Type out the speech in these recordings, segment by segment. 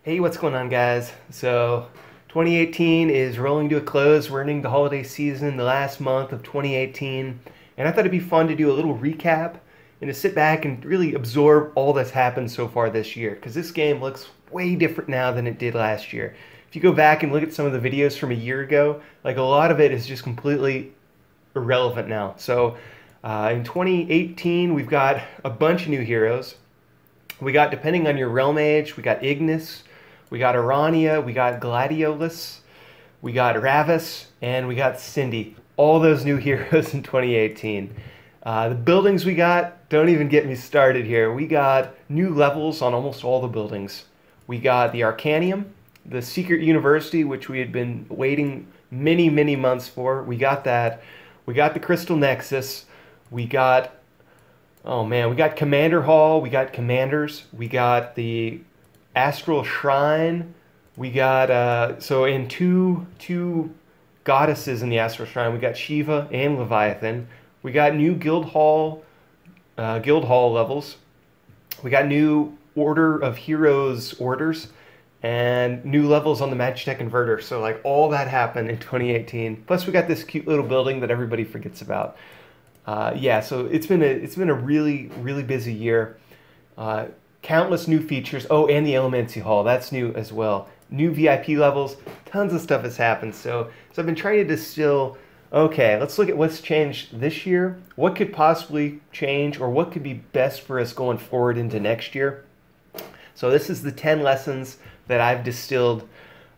Hey, what's going on, guys? So, 2018 is rolling to a close. We're ending the holiday season, the last month of 2018, and I thought it'd be fun to do a little recap and to sit back and really absorb all that's happened so far this year, because this game looks way different now than it did last year. If you go back and look at some of the videos from a year ago, like a lot of it is just completely irrelevant now. So, in 2018, we've got a bunch of new heroes. We got, depending on your realm age, we got Ignis, we got Arania, we got Gladiolus, we got Ravis, and we got Cindy. All those new heroes in 2018. The buildings we got, don't even get me started here. We got new levels on almost all the buildings. We got the Arcanium, the Secret University, which we had been waiting many, many months for. We got that. We got the Crystal Nexus. We got, oh man, we got Commander Hall. We got Commanders. We got the Astral Shrine. We got, so in two goddesses in the Astral Shrine, we got Shiva and Leviathan. We got new guild hall levels. We got new Order of Heroes orders and new levels on the Magitech Converter. So like all that happened in 2018. Plus we got this cute little building that everybody forgets about. Yeah, so it's been a really busy year. Countless new features. Oh, and the Elemency Hall, that's new as well. New VIP levels, tons of stuff has happened. So I've been trying to distill. Okay, let's look at what's changed this year. What could possibly change, or what could be best for us going forward into next year? So this is the 10 lessons that I've distilled.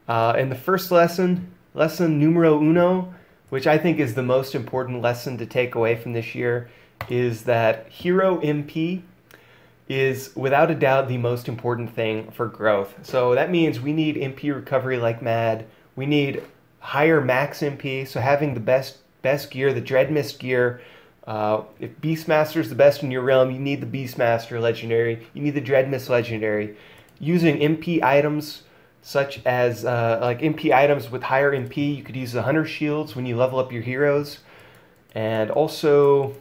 In the first lesson numero uno, which I think is the most important lesson to take away from this year, is that Hero MP is without a doubt the most important thing for growth. So that means we need MP recovery like mad. We need higher max MP, so having the best gear, the Dreadmist gear. If Beastmaster is the best in your realm, you need the Beastmaster legendary. You need the Dreadmist legendary. Using MP items such as like MP items with higher MP, you could use the Hunter Shields when you level up your heroes. And also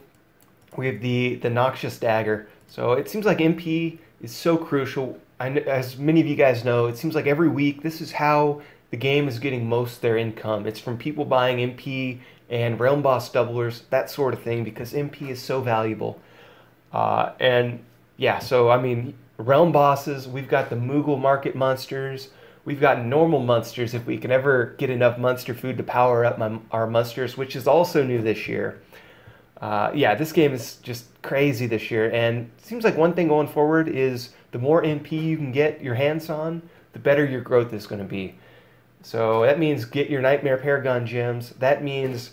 we have the Noxious Dagger. So it seems like MP is so crucial. As many of you guys know, it seems like every week this is how the game is getting most of their income. It's from people buying MP and Realm Boss doublers, that sort of thing, because MP is so valuable. And yeah, so I mean, Realm Bosses, we've got the Moogle Market monsters, we've got normal monsters if we can ever get enough monster food to power up our monsters, which is also new this year. Yeah, this game is just crazy this year, and it seems like one thing going forward is the more MP you can get your hands on, the better your growth is going to be. So that means get your Nightmare Paragon gems. That means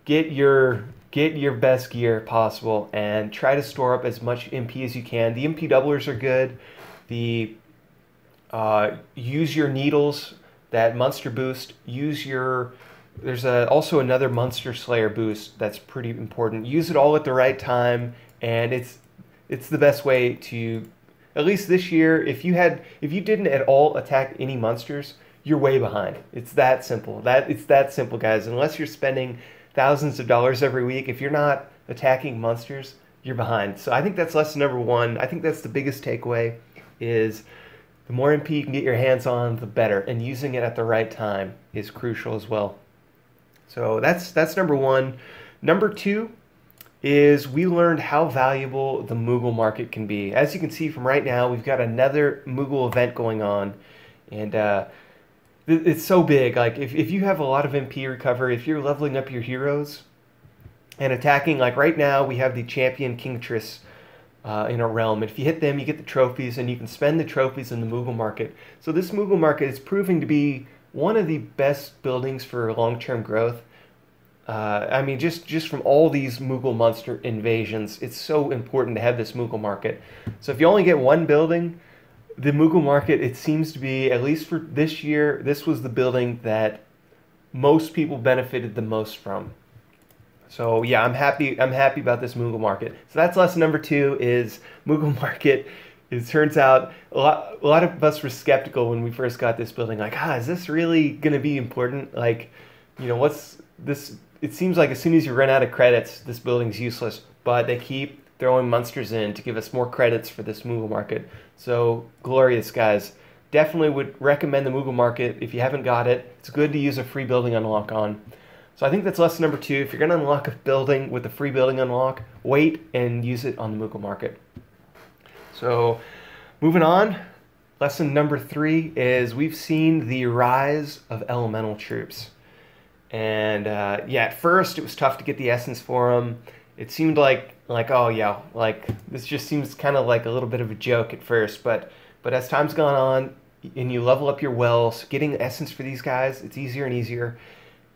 get your best gear possible and try to store up as much MP as you can. The MP doublers are good. The use your needles, that monster boost. Use your there's also another Monster Slayer boost that's pretty important. Use it all at the right time, and it's the best way to, at least this year, if you didn't at all attack any monsters, you're way behind. It's that simple. It's that simple, guys. Unless you're spending thousands of dollars every week, if you're not attacking monsters, you're behind. So I think that's lesson number one. I think that's the biggest takeaway, is the more MP you can get your hands on, the better. And using it at the right time is crucial as well. So that's number one. Number two is we learned how valuable the Moogle Market can be. As you can see from right now, we've got another Moogle event going on. And it's so big. Like if you have a lot of MP recovery, if you're leveling up your heroes and attacking, like right now we have the Champion Kingtress in a realm. And if you hit them, you get the trophies, and you can spend the trophies in the Moogle Market. So this Moogle Market is proving to be one of the best buildings for long-term growth. I mean, just from all these Moogle monster invasions, it's so important to have this Moogle Market. So if you only get one building, the Moogle Market, it seems to be, at least for this year, this was the building that most people benefited the most from. So yeah, I'm happy about this Moogle Market. So that's lesson number two, is Moogle Market. It turns out a lot of us were skeptical when we first got this building. Like, is this really going to be important? Like, you know, what's this? It seems like as soon as you run out of credits, this building's useless. But they keep throwing monsters in to give us more credits for this Moogle Market. So glorious, guys. definitely would recommend the Moogle Market if you haven't got it. It's good to use a free building unlock on. So I think that's lesson number 2. If you're going to unlock a building with a free building unlock, wait and use it on the Moogle Market. So moving on, lesson number 3 is we've seen the rise of elemental troops. And yeah, at first it was tough to get the essence for them. It seemed like oh yeah, like this just seems kind of like a little bit of a joke at first, but as time's gone on and you level up your wells, getting essence for these guys, it's easier and easier,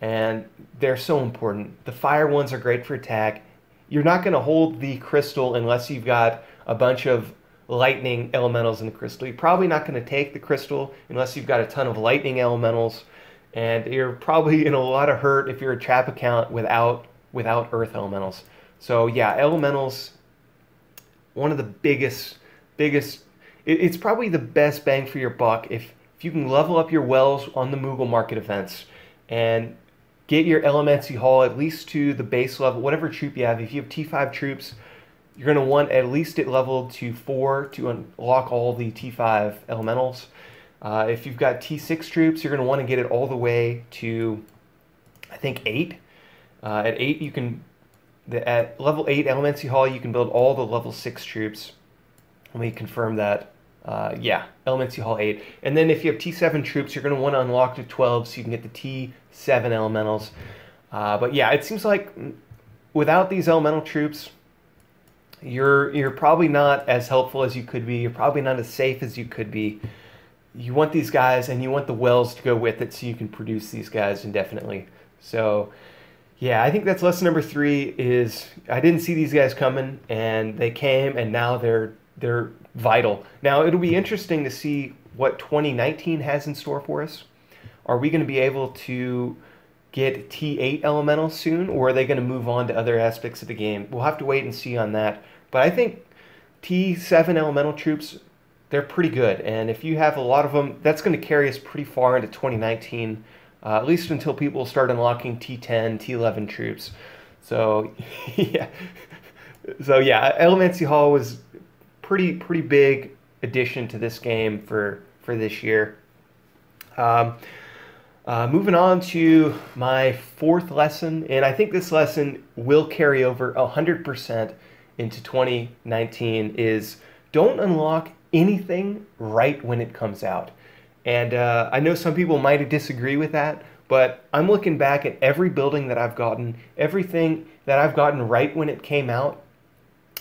and they're so important. The fire ones are great for attack. You're not going to hold the crystal unless you've got a bunch of lightning elementals in the crystal. You're probably not going to take the crystal unless you've got a ton of lightning elementals, and you're probably in a lot of hurt if you're a trap account without earth elementals. So yeah, elementals, one of the biggest, it's probably the best bang for your buck if you can level up your wells on the Moogle Market events and get your Elemency Hall at least to the base level, whatever troop you have. If you have T5 troops, you're going to want at least it leveled to 4 to unlock all the T5 elementals. If you've got T6 troops, you're going to want to get it all the way to, I think, 8. At 8, you can... At level 8 Elemency Hall, you can build all the level 6 troops. Let me confirm that. Yeah, Elemency Hall 8. And then if you have T7 troops, you're going to want to unlock to 12 so you can get the T7 elementals. But yeah, it seems like without these elemental troops, you're probably not as helpful as you could be. You're probably not as safe as you could be. You want these guys, and you want the wells to go with it so you can produce these guys indefinitely. So... yeah, I think that's lesson number 3 is I didn't see these guys coming, and they came, and now they're vital. Now, it'll be interesting to see what 2019 has in store for us. Are we going to be able to get T8 elementals soon, or are they going to move on to other aspects of the game? We'll have to wait and see on that. But I think T7 elemental troops, they're pretty good, and if you have a lot of them, that's going to carry us pretty far into 2019. At least until people start unlocking T10, T11 troops. So, yeah. So, yeah, Elemency Hall was pretty big addition to this game for this year. Moving on to my 4th lesson, and I think this lesson will carry over 100% into 2019, is don't unlock anything right when it comes out. And I know some people might disagree with that, but I'm looking back at every building that I've gotten, everything that I've gotten right when it came out,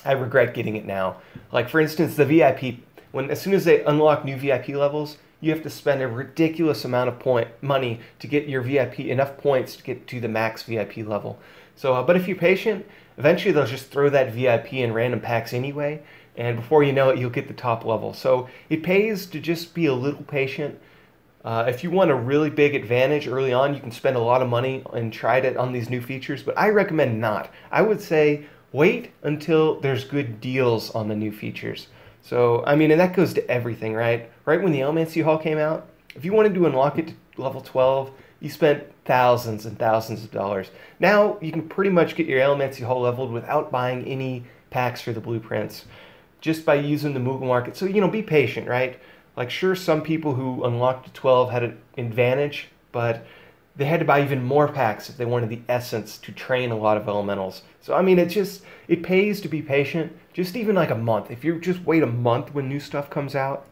I regret getting it now. Like, for instance, the VIP. As soon as they unlock new VIP levels, you have to spend a ridiculous amount of money to get your VIP, enough points to get to the max VIP level. So, but if you're patient, eventually they'll just throw that VIP in random packs anyway, and before you know it, you'll get the top level. So it pays to just be a little patient. If you want a really big advantage early on, you can spend a lot of money and try it on these new features, but I recommend not. I would say wait until there's good deals on the new features. So, I mean, and that goes to everything, right? Right when the Elemency Hall came out, if you wanted to unlock it to level 12, you spent thousands and thousands of dollars. Now, you can pretty much get your Elemency Hall leveled without buying any packs for the blueprints, just by using the Moogle Market. So, you know, be patient, right? Like, sure, some people who unlocked to 12 had an advantage, but they had to buy even more packs if they wanted the essence to train a lot of elementals. So, I mean, it pays to be patient, just even like a month. If you just wait a month when new stuff comes out,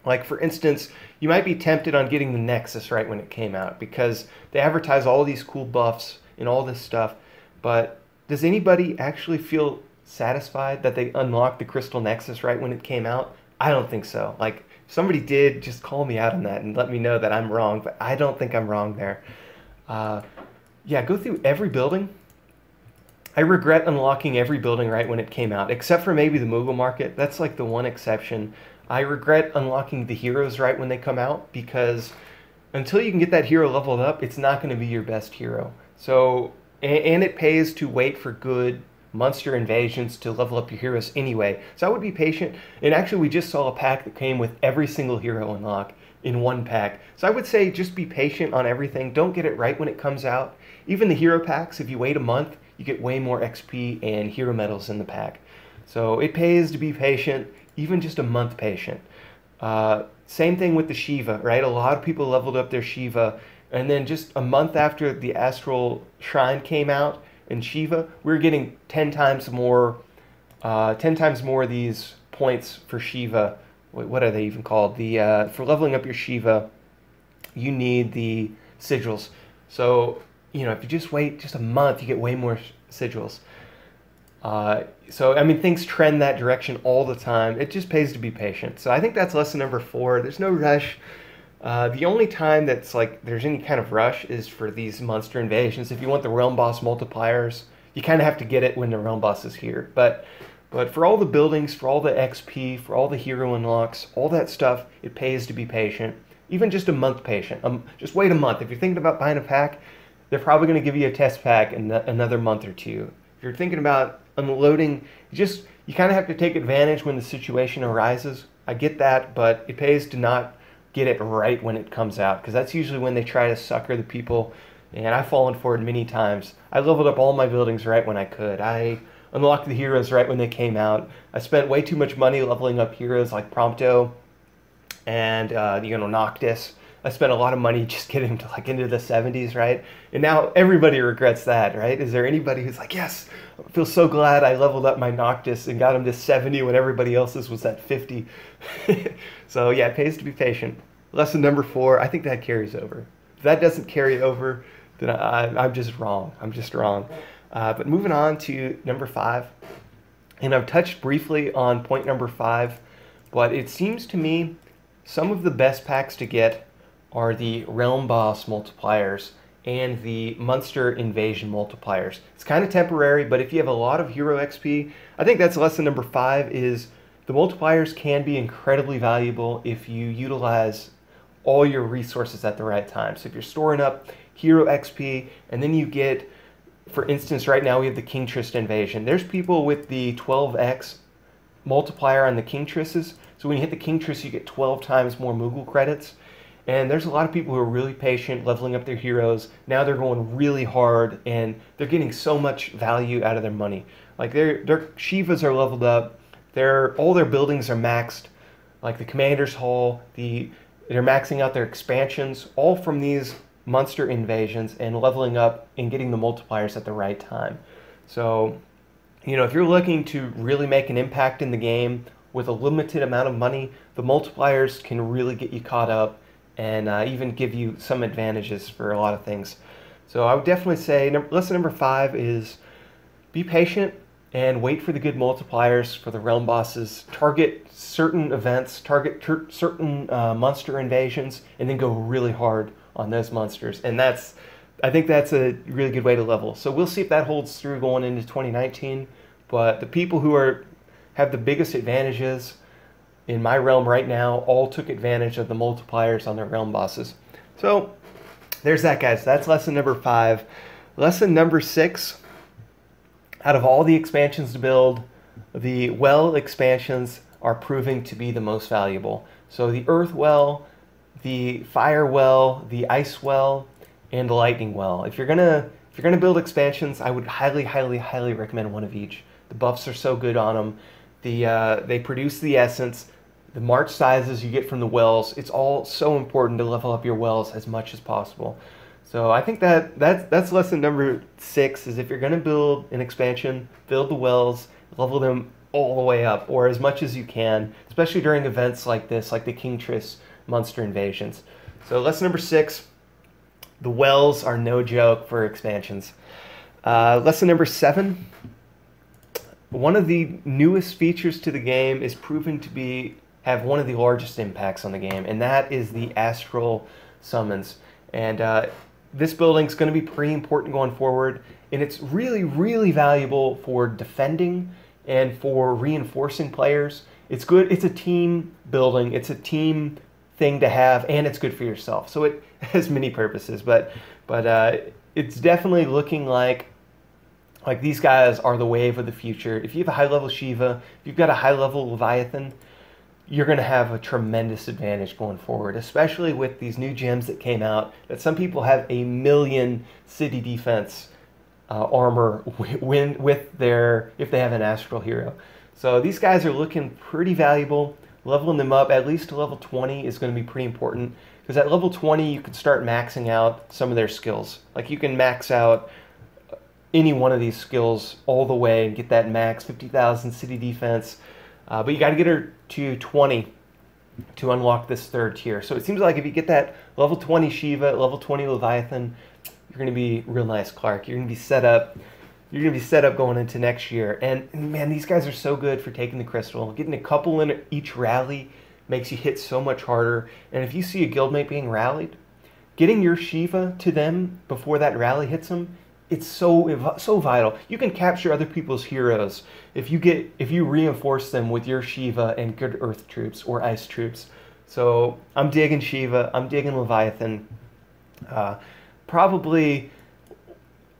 like, for instance, you might be tempted on getting the Nexus right when it came out, because they advertise all these cool buffs and all this stuff, but does anybody actually feel satisfied that they unlocked the Crystal Nexus right when it came out? I don't think so. Like, if somebody did, just call me out on that and let me know that I'm wrong, but I don't think I'm wrong there. Yeah, go through every building. I regret unlocking every building right when it came out, except for maybe the Moogle Market. That's like the one exception. I regret unlocking the heroes right when they come out, because until you can get that hero leveled up, it's not going to be your best hero. So, and it pays to wait for good monster invasions to level up your heroes anyway. So I would be patient. And actually, we just saw a pack that came with every single hero unlock in one pack. So I would say just be patient on everything. Don't get it right when it comes out. Even the hero packs, if you wait a month, you get way more XP and hero medals in the pack. So it pays to be patient, even just a month patient. Same thing with the Shiva, right? A lot of people leveled up their Shiva, and then just a month after the Astral Shrine came out in Shiva, we were getting 10 times more of these points for Shiva. What are they even called? The for leveling up your Shiva, you need the sigils. So if you just wait just a month, you get way more sigils. So I mean, things trend that direction all the time. It just pays to be patient. So I think that's lesson number 4. There's no rush. The only time that's like there's any kind of rush is for these monster invasions. If you want the realm boss multipliers, you kind of have to get it when the realm boss is here. But for all the buildings, for all the XP, for all the hero unlocks, all that stuff, it pays to be patient. Even just a month patient. Just wait a month. If you're thinking about buying a pack, they're probably going to give you a test pack in another month or two. If you're thinking about unloading, you kind of have to take advantage when the situation arises. I get that, but it pays to not get it right when it comes out, because that's usually when they try to sucker the people, and I've fallen for it many times. I leveled up all my buildings right when I could. I unlocked the heroes right when they came out. I spent way too much money leveling up heroes like Prompto and Noctis. I spent a lot of money just getting them to into the 70s, right? And now everybody regrets that, right? Is there anybody who's like, yes, I feel so glad I leveled up my Noctis and got him to 70 when everybody else's was at 50? So yeah, it pays to be patient. Lesson number 4, I think that carries over. If that doesn't carry over, then I'm just wrong. I'm just wrong. But moving on to number 5, and I've touched briefly on point number 5, but it seems to me some of the best packs to get are the Realm Boss multipliers and the Monster Invasion multipliers. It's kind of temporary, but if you have a lot of hero XP, I think that's lesson number 5, is the multipliers can be incredibly valuable if you utilize all your resources at the right time. So if you're storing up hero XP, and then you get, for instance, right now we have the Kingtress invasion. There's people with the 12x multiplier on the Kingtresses. So when you hit the Kingtress, you get 12 times more Moogle credits. And there's a lot of people who are really patient, leveling up their heroes. Now they're going really hard, and they're getting so much value out of their money. Like their Shivas are leveled up. All their buildings are maxed. Like the Commander's Hall, they're maxing out their expansions, all from these monster invasions and leveling up and getting the multipliers at the right time. So, if you're looking to really make an impact in the game with a limited amount of money, the multipliers can really get you caught up and even give you some advantages for a lot of things. So I would definitely say lesson number 5 is be patient and wait for the good multipliers for the realm bosses. Target certain events, target certain monster invasions, and then go really hard on those monsters. And I think that's a really good way to level. So we'll see if that holds through going into 2019. But the people who have the biggest advantages in my realm right now all took advantage of the multipliers on their realm bosses. So there's that, guys. That's lesson number 5. Lesson number 6, out of all the expansions to build, the well expansions are proving to be the most valuable. So the earth well, the fire well, the ice well, and the lightning well. If you're gonna build expansions, I would highly, highly, highly recommend one of each. The buffs are so good on them. They produce the essence. The march sizes you get from the wells, it's all so important to level up your wells as much as possible. So I think that's lesson number 6, is if you're going to build an expansion, build the wells, level them all the way up, or as much as you can, especially during events like this, like the Kingtress monster invasions. So lesson number 6, the wells are no joke for expansions. Lesson number 7, one of the newest features to the game is proven to have one of the largest impacts on the game, and that is the Astral Summons. And this building's going to be pretty important going forward, and it's really, really valuable for defending and for reinforcing players. It's good. It's a team building. It's a team thing to have, and it's good for yourself. So it has many purposes, but it's definitely looking like these guys are the wave of the future. If you have a high-level Shiva, if you've got a high-level Leviathan, you're going to have a tremendous advantage going forward, especially with these new gems that came out, that some people have 1,000,000 city defense armor if they have an astral hero. So these guys are looking pretty valuable. leveling them up at least to level 20 is going to be pretty important, because at level 20 you can start maxing out some of their skills. Like you can max out any one of these skills all the way and get that max 50,000 city defense, but you got to get her to 20 to unlock this third tier. So it seems like if you get that level 20 Shiva, level 20 Leviathan, you're going to be real nice, Clark. You're going to be set up. You're going to be set up going into next year. And man, these guys are so good for taking the crystal. Getting a couple in each rally makes you hit so much harder. And if you see a guildmate being rallied, getting your Shiva to them before that rally hits them, it's so vital. You can capture other people's heroes if you reinforce them with your Shiva and good Earth troops or Ice troops. So I'm digging Shiva. I'm digging Leviathan. Probably,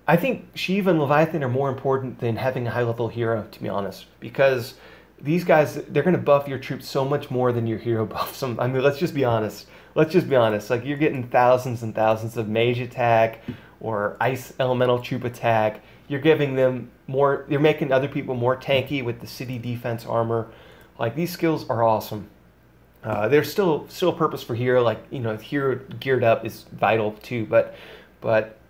I think Shiva and Leviathan are more important than having a high-level hero, to be honest, because these guys, they're going to buff your troops so much more than your hero buffs them. I mean, let's just be honest. Let's just be honest. Like, you're getting thousands and thousands of mage attack or ice elemental troop attack. You're giving them more, you're making other people more tanky with the city defense armor. Like, these skills are awesome. There's still a purpose for hero, like, you know, hero geared up is vital too, but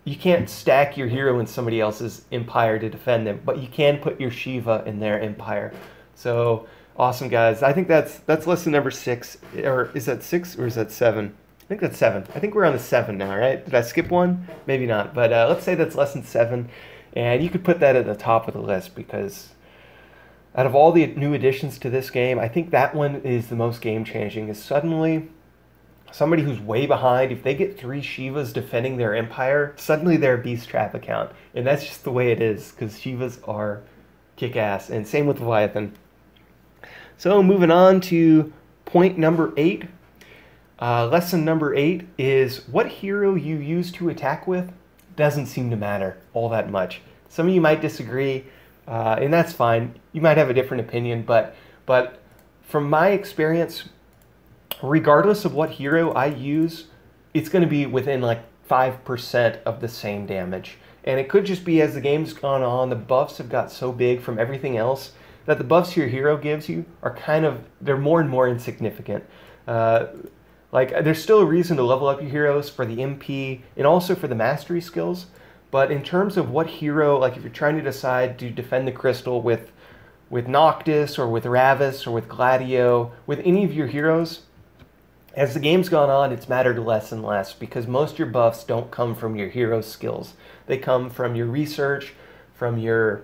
you can't stack your hero in somebody else's empire to defend them, but you can put your Shiva in their empire. So awesome, guys. I think that's lesson number 6, or is that 6 or is that 7? I think that's 7. I think we're on the 7 now, right? Did I skip one? Maybe not, but let's say that's lesson 7, and you could put that at the top of the list, because out of all the new additions to this game, I think that one is the most game-changing. Is suddenly somebody who's way behind, if they get 3 Shivas defending their empire, suddenly they're a Beast Trap account. And that's just the way it is, because Shivas are kick-ass. And same with Leviathan. So moving on to point number 8. Lesson number 8 is what hero you use to attack with doesn't seem to matter all that much. Some of you might disagree, and that's fine. You might have a different opinion, but from my experience, regardless of what hero I use, it's going to be within like 5% of the same damage. And it could just be as the game's gone on, the buffs have got so big from everything else that the buffs your hero gives you are they're more and more insignificant. Like, there's still a reason to level up your heroes for the MP and also for the mastery skills. But in terms of what hero, like if you're trying to decide to defend the crystal with Noctis or with Ravis or with Gladio, with any of your heroes, as the game's gone on, it's mattered less and less, because most of your buffs don't come from your hero skills. They come from your research, from your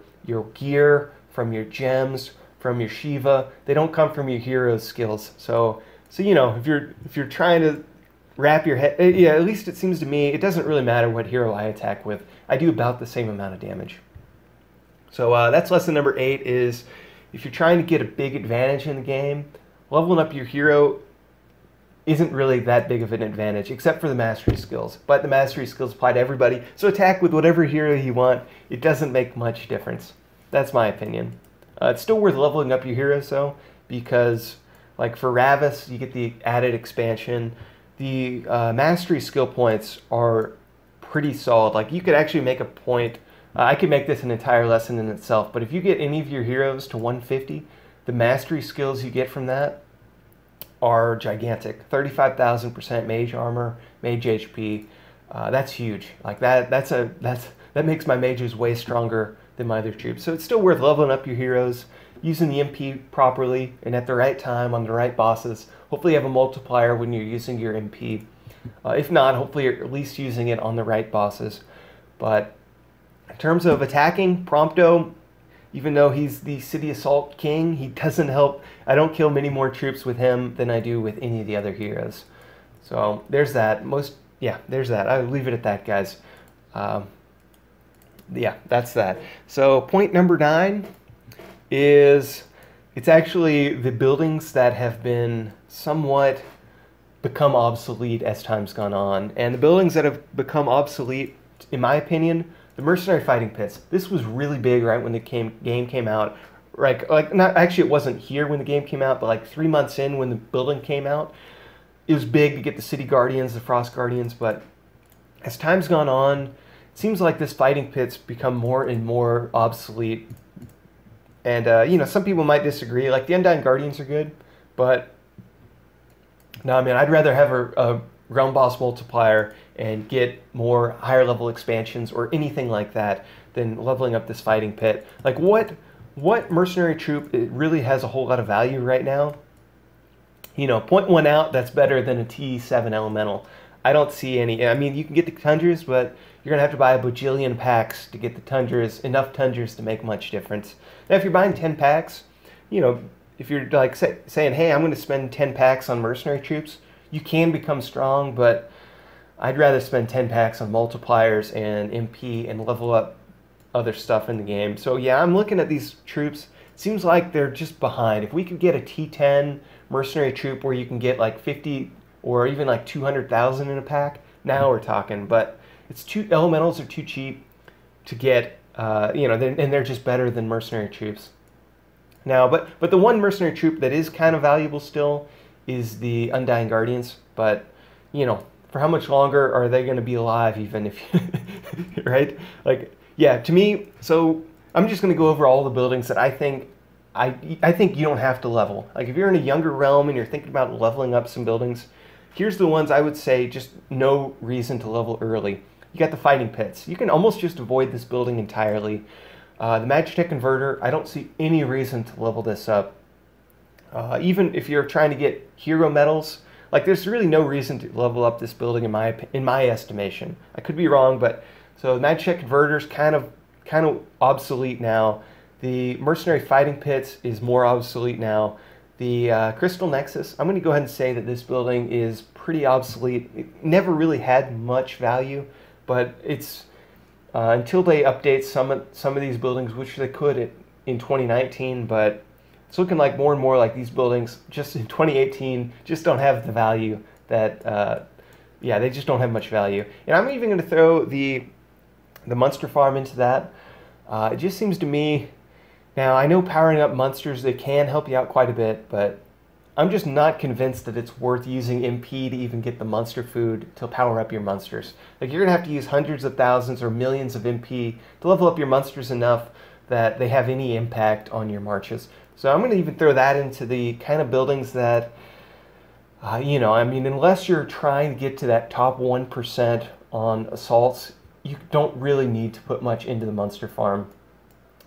gear, from your gems, from your Shiva. They don't come from your hero skills. So you know, if you're trying to wrap your head, yeah, at least it seems to me, it doesn't really matter what hero I attack with. I do about the same amount of damage. So that's lesson number 8, is if you're trying to get a big advantage in the game, leveling up your hero isn't really that big of an advantage, except for the mastery skills. But the mastery skills apply to everybody, so attack with whatever hero you want. It doesn't make much difference. That's my opinion. It's still worth leveling up your heroes, though, because like for Ravis, you get the added expansion. The mastery skill points are pretty solid. Like, you could actually make a point. I could make this an entire lesson in itself, but if you get any of your heroes to 150, the mastery skills you get from that are gigantic. 35,000% mage armor, mage HP. That's huge. Like that makes my mages way stronger than my other troops. So it's still worth leveling up your heroes, using the MP properly and at the right time on the right bosses. Hopefully you have a multiplier when you're using your MP. If not, hopefully you're at least using it on the right bosses. But in terms of attacking, Prompto, even though he's the City Assault King, he doesn't help. I don't kill many more troops with him than I do with any of the other heroes. So there's that. There's that. I'll leave it at that, guys. Yeah, that's that. So point number 9 is, it's actually the buildings that have been somewhat become obsolete as time's gone on. And the buildings that have become obsolete, in my opinion, the mercenary fighting pits. This was really big right when the game came out. Not actually, it wasn't here when the game came out, but like 3 months in when the building came out. It was big to get the City Guardians, the Frost Guardians, but as time's gone on, it seems like this fighting pit's become more and more obsolete. And, you know, some people might disagree. Like, the Undying Guardians are good, but No, I mean, I'd rather have a realm boss multiplier and get more higher level expansions or anything like that than leveling up this fighting pit. Like what mercenary troop, it really has a whole lot of value right now? You know, point one out, that's better than a T7 elemental. I don't see any. I mean, you can get the tundras, but you're going to have to buy a bajillion packs to get the tundras, enough tundras to make much difference. Now, if you're buying 10 packs, you know, if you're like saying, hey, I'm going to spend 10 packs on mercenary troops, you can become strong, but I'd rather spend 10 packs on multipliers and MP and level up other stuff in the game. So yeah, I'm looking at these troops. Seems like they're just behind. If we could get a T10 mercenary troop where you can get like 50 or even like 200,000 in a pack, now we're talking. But it's elementals are too cheap to get, you know, and they're just better than mercenary troops. Now, but the one mercenary troop that is kind of valuable still is the Undying Guardians. But, you know, for how much longer are they going to be alive even if, right? Like, yeah, to me, so I'm just going to go over all the buildings that I think you don't have to level. Like if you're in a younger realm and you're thinking about leveling up some buildings, here's the ones I would say just no reason to level early. You got the fighting pits. You can almost just avoid this building entirely. The Magitech Converter, I don't see any reason to level this up. Even if you're trying to get hero medals, like there's really no reason to level up this building in my estimation. I could be wrong, but so the Magitech Converter's kind of obsolete now. The Mercenary Fighting Pits is more obsolete now. The Crystal Nexus, I'm going to go ahead and say that this building is pretty obsolete. It never really had much value, but it's until they update some of these buildings, which they could in 2019, but it's looking like more and more like these buildings just in 2018 just don't have the value that, yeah, they just don't have much value. And I'm even going to throw the monster farm into that. It just seems to me, now I know powering up monsters, they can help you out quite a bit, but I'm just not convinced that it's worth using MP to even get the monster food to power up your monsters. Like you're going to have to use hundreds of thousands or millions of MP to level up your monsters enough that they have any impact on your marches. So I'm going to even throw that into the kind of buildings that, you know, I mean, unless you're trying to get to that top 1% on assaults, you don't really need to put much into the monster farm.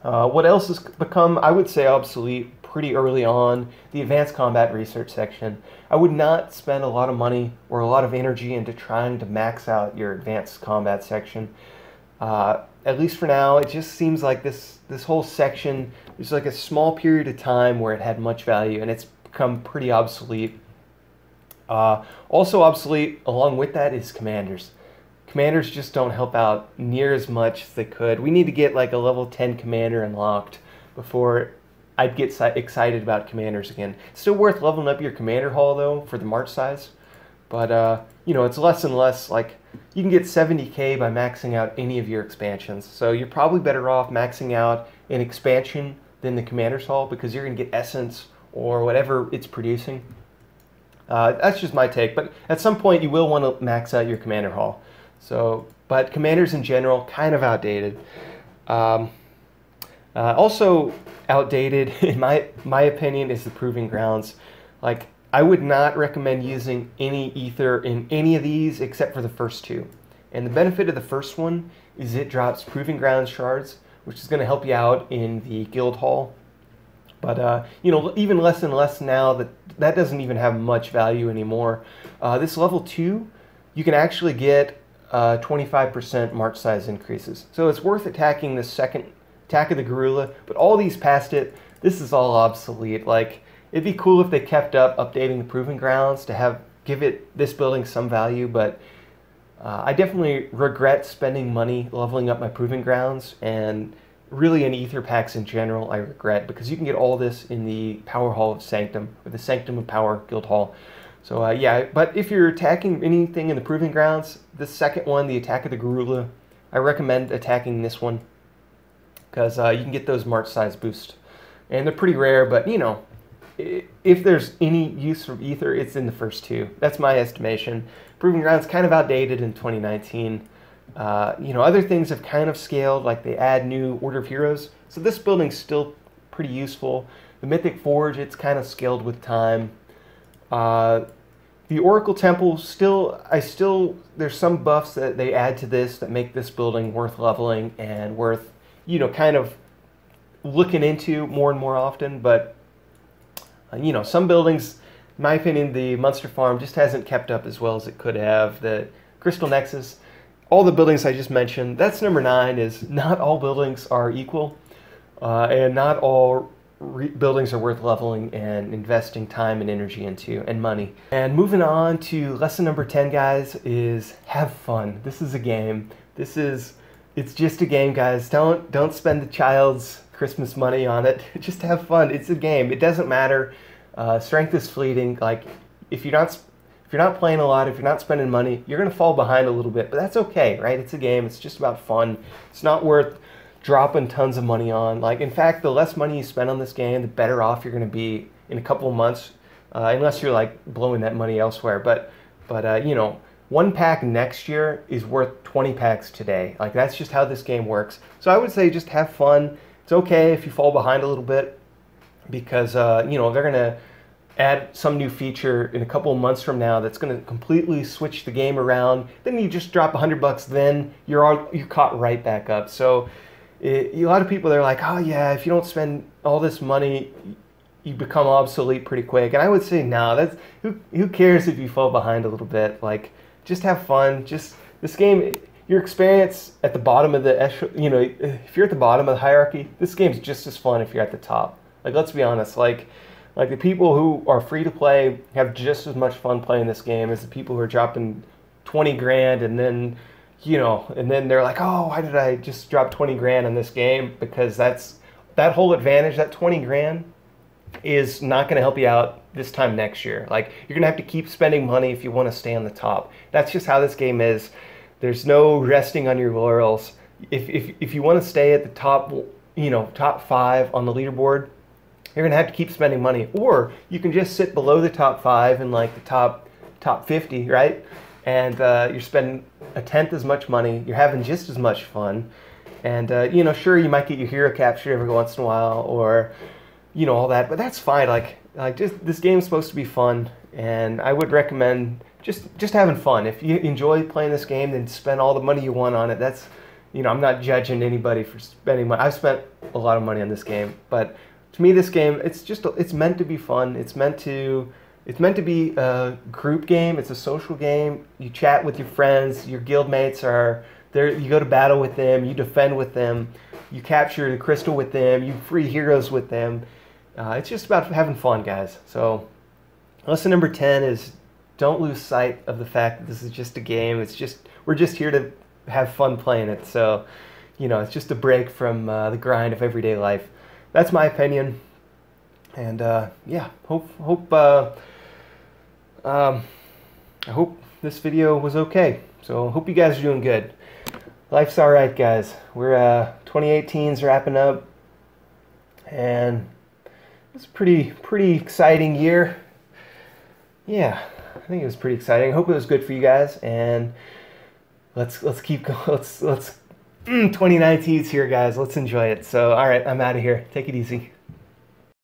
What else has become, I would say, obsolete pretty early on? The advanced combat research section. I would not spend a lot of money or a lot of energy into trying to max out your advanced combat section. At least for now, it just seems like this whole section, there's like a small period of time where it had much value, and it's become pretty obsolete. Also obsolete along with that is commanders. Commanders just don't help out near as much as they could. We need to get like a level 10 commander unlocked before I'd get excited about commanders again. It's still worth leveling up your commander hall though for the march size. But, you know, it's less and less, like, you can get 70k by maxing out any of your expansions. So you're probably better off maxing out an expansion than the commander's hall because you're going to get essence or whatever it's producing. That's just my take. But at some point you will want to max out your commander hall. So, but commanders in general, kind of outdated. Also outdated, in my opinion, is the Proving Grounds. Like, I would not recommend using any ether in any of these except for the first two. And the benefit of the first one is it drops Proving Grounds shards, which is going to help you out in the guild hall. But, you know, even less and less now, that doesn't even have much value anymore. This level 2, you can actually get 25% march size increases. So it's worth attacking the second attack of the gorilla, but all these past it, this is all obsolete. Like, it'd be cool if they kept up updating the Proving Grounds to give this building some value, but I definitely regret spending money leveling up my Proving Grounds, and really in ether packs in general I regret, because you can get all this in the Power Hall of Sanctum, or the Sanctum of Power Guild Hall. So yeah, but if you're attacking anything in the Proving Grounds, the second one, the Attack of the Gorilla, I recommend attacking this one, because you can get those march size boosts. And they're pretty rare, but you know, if there's any use for ether, it's in the first two. That's my estimation. Proving Grounds kind of outdated in 2019. You know, other things have kind of scaled, like they add new Order of Heroes. So this building's still pretty useful. The Mythic Forge, it's kind of scaled with time. The Oracle Temple there's some buffs that they add to this that make this building worth leveling and worth, kind of looking into more and more often. But, some buildings, in my opinion, the Munster Farm just hasn't kept up as well as it could have. The Crystal Nexus, all the buildings I just mentioned, that's number 9, is not all buildings are equal, and not all buildings are worth leveling and investing time and energy into, and money. And moving on to lesson number 10, guys, is have fun. This is a game. It's just a game, guys. Don't spend the child's Christmas money on it. Just have fun. It's a game. It doesn't matter. Strength is fleeting. Like, if you're not playing a lot, if you're not spending money, you're gonna fall behind a little bit, but that's okay, right? It's a game. It's just about fun. It's not worth dropping tons of money on. Like, in fact, the less money you spend on this game, the better off you're going to be in a couple of months, unless you're like blowing that money elsewhere. But one pack next year is worth 20 packs today. Like, that's just how this game works. So I would say just have fun. It's okay if you fall behind a little bit, because they're going to add some new feature in a couple of months from now that's going to completely switch the game around. Then you just drop $100, then you're caught right back up. So a lot of people, they're like, oh yeah, if you don't spend all this money, you become obsolete pretty quick. And I would say, no, who cares if you fall behind a little bit? Like, just have fun. Just this game, your experience at the bottom of the, if you're at the bottom of the hierarchy, this game's just as fun if you're at the top. Like, let's be honest. Like the people who are free to play have just as much fun playing this game as the people who are dropping 20 grand and then, and then they're like, oh, why did I just drop 20 grand on this game? Because that whole advantage, that 20 grand is not going to help you out this time next year. Like, you're going to have to keep spending money if you want to stay on the top. That's just how this game is. There's no resting on your laurels. If you want to stay at the top, top 5 on the leaderboard, you're going to have to keep spending money. Or you can just sit below the top 5 in like the top 50, right? And you're spending a tenth as much money. You're having just as much fun. And, sure, you might get your hero captured every once in a while, or, all that. But that's fine. Like just this game's supposed to be fun. And I would recommend just having fun. If you enjoy playing this game, then spend all the money you want on it. That's, I'm not judging anybody for spending money. I've spent a lot of money on this game. But to me, this game, it's meant to be fun. It's meant to be a group game. It's a social game. You chat with your friends. Your guild mates are there. You go to battle with them. You defend with them. You capture the crystal with them. You free heroes with them. It's just about having fun, guys. So lesson number 10 is don't lose sight of the fact that this is just a game. We're just here to have fun playing it. So, it's just a break from the grind of everyday life. That's my opinion. And yeah, I hope this video was okay. So hope you guys are doing good. Life's all right, guys. We're 2018's wrapping up, and it's a pretty exciting year. Yeah, I think it was pretty exciting. I hope it was good for you guys, and let's keep going. Let's 2019's here, guys. Let's enjoy it. So, all right, I'm out of here. Take it easy.